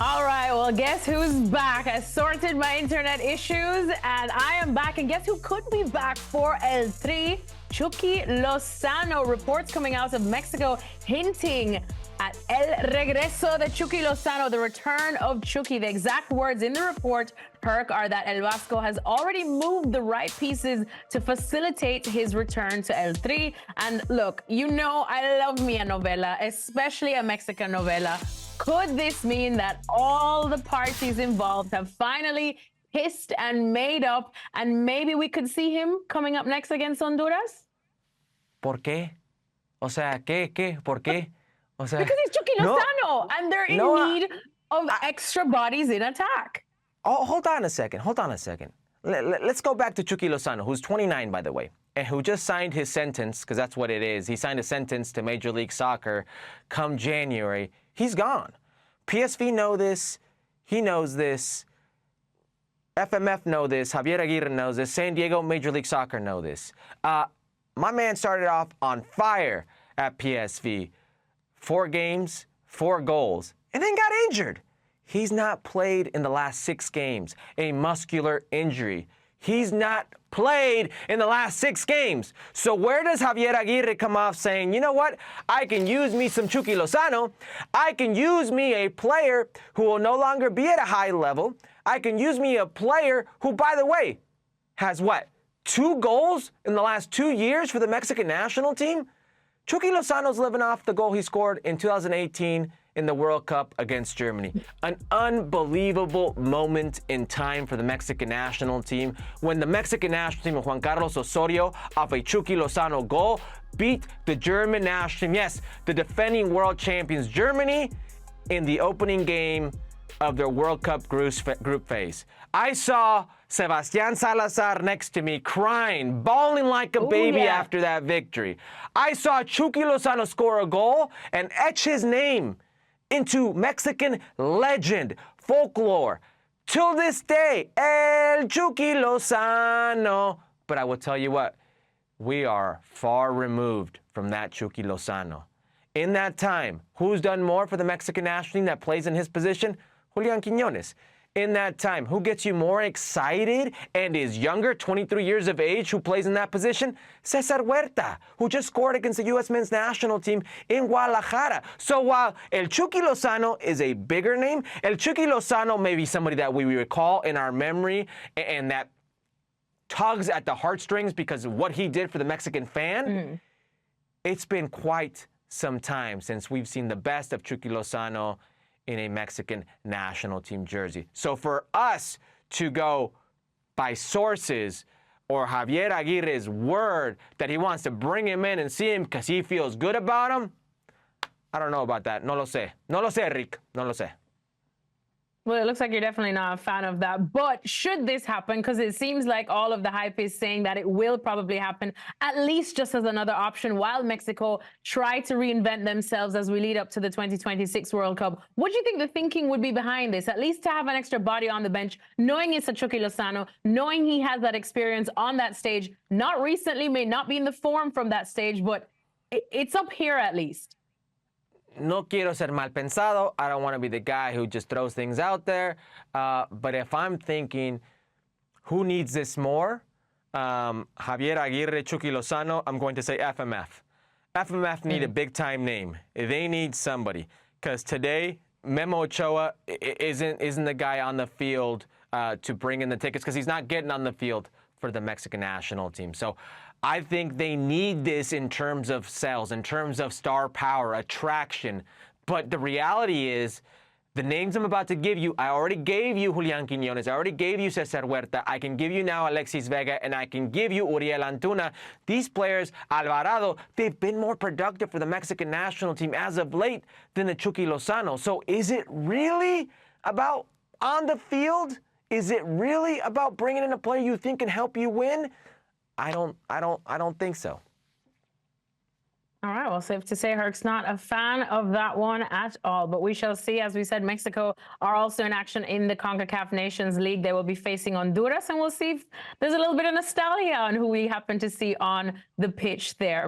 All right, well, guess who's back? I sorted my internet issues, and I am back. And guess who could be back for El Tri? Chucky Lozano. Reports coming out of Mexico hinting at el regreso de Chucky Lozano, the return of Chucky. The exact words in the report, Herc, are that El Vasco has already moved the right pieces to facilitate his return to El Tri. And look, you know I love me a novela, especially a Mexican novela. Could this mean that all the parties involved have finally kissed and made up, and maybe we could see him coming up next against Honduras? ¿Por qué? O sea, ¿qué? ¿Por qué? O sea, because he's Chucky Lozano, and they're in need of extra bodies in attack. Oh, hold on a second. Let's go back to Chucky Lozano, who's 29, by the way, and who just signed his sentence, because that's what it is. He signed a sentence to Major League Soccer come January. He's gone. PSV know this. He knows this. FMF know this. Javier Aguirre knows this. San Diego Major League Soccer know this. My man started off on fire at PSV. 4 games, 4 goals, and then got injured. He's not played in the last 6 games, a muscular injury. He's not played in the last 6 games. So where does Javier Aguirre come off saying, you know what, I can use me some Chucky Lozano. I can use me a player who will no longer be at a high level. I can use me a player who, by the way, has what, 2 goals in the last 2 years for the Mexican national team? Chucky Lozano's living off the goal he scored in 2018 in the World Cup against Germany. An unbelievable moment in time for the Mexican national team when the Mexican national team of Juan Carlos Osorio off a Chucky Lozano goal beat the German national team, yes, the defending world champions Germany, in the opening game of their World Cup group phase. I saw Sebastián Salazar next to me crying, bawling like a baby after that victory. I saw Chucky Lozano score a goal and etch his name into Mexican legend, folklore. Till this day, El Chucky Lozano. But I will tell you what, we are far removed from that Chucky Lozano. In that time, who's done more for the Mexican national team that plays in his position? Julián Quiñones. In that time, who gets you more excited and is younger, 23 years of age, who plays in that position? Cesar Huerta, who just scored against the U.S. men's national team in Guadalajara. So while El Chucky Lozano is a bigger name, El Chucky Lozano may be somebody that we recall in our memory and that tugs at the heartstrings because of what he did for the Mexican fan. It's been quite some time since we've seen the best of Chucky Lozano in a Mexican national team jersey. So for us to go by sources or Javier Aguirre's word that he wants to bring him in and see him because he feels good about him, I don't know about that. No lo sé. No lo sé, Rick. No lo sé. Well, it looks like you're definitely not a fan of that. But should this happen, because it seems like all of the hype is saying that it will probably happen, at least just as another option while Mexico try to reinvent themselves as we lead up to the 2026 World Cup. What do you think the thinking would be behind this? At least to have an extra body on the bench, knowing it's a Chucky Lozano, knowing he has that experience on that stage, not recently, may not be in the form from that stage, but it's up here at least. No quiero ser mal pensado. I don't want to be the guy who just throws things out there. But if I'm thinking, who needs this more? Javier Aguirre, Chucky Lozano, I'm going to say FMF. FMF need a big-time name. They need somebody. Because today, Memo Ochoa isn't the guy on the field to bring in the tickets because he's not getting on the field for the Mexican national team. So I think they need this in terms of sales, in terms of star power, attraction. But the reality is, the names I'm about to give you, I already gave you Julián Quiñones, I already gave you Cesar Huerta, I can give you now Alexis Vega, and I can give you Uriel Antuna. These players, Alvarado, they've been more productive for the Mexican national team as of late than the Chucky Lozano. So is it really about on the field? Is it really about bringing in a player you think can help you win? I don't think so. All right, well, safe to say Herc's not a fan of that one at all, but we shall see. As we said, Mexico are also in action in the CONCACAF Nations League. They will be facing Honduras, and we'll see if there's a little bit of nostalgia on who we happen to see on the pitch there.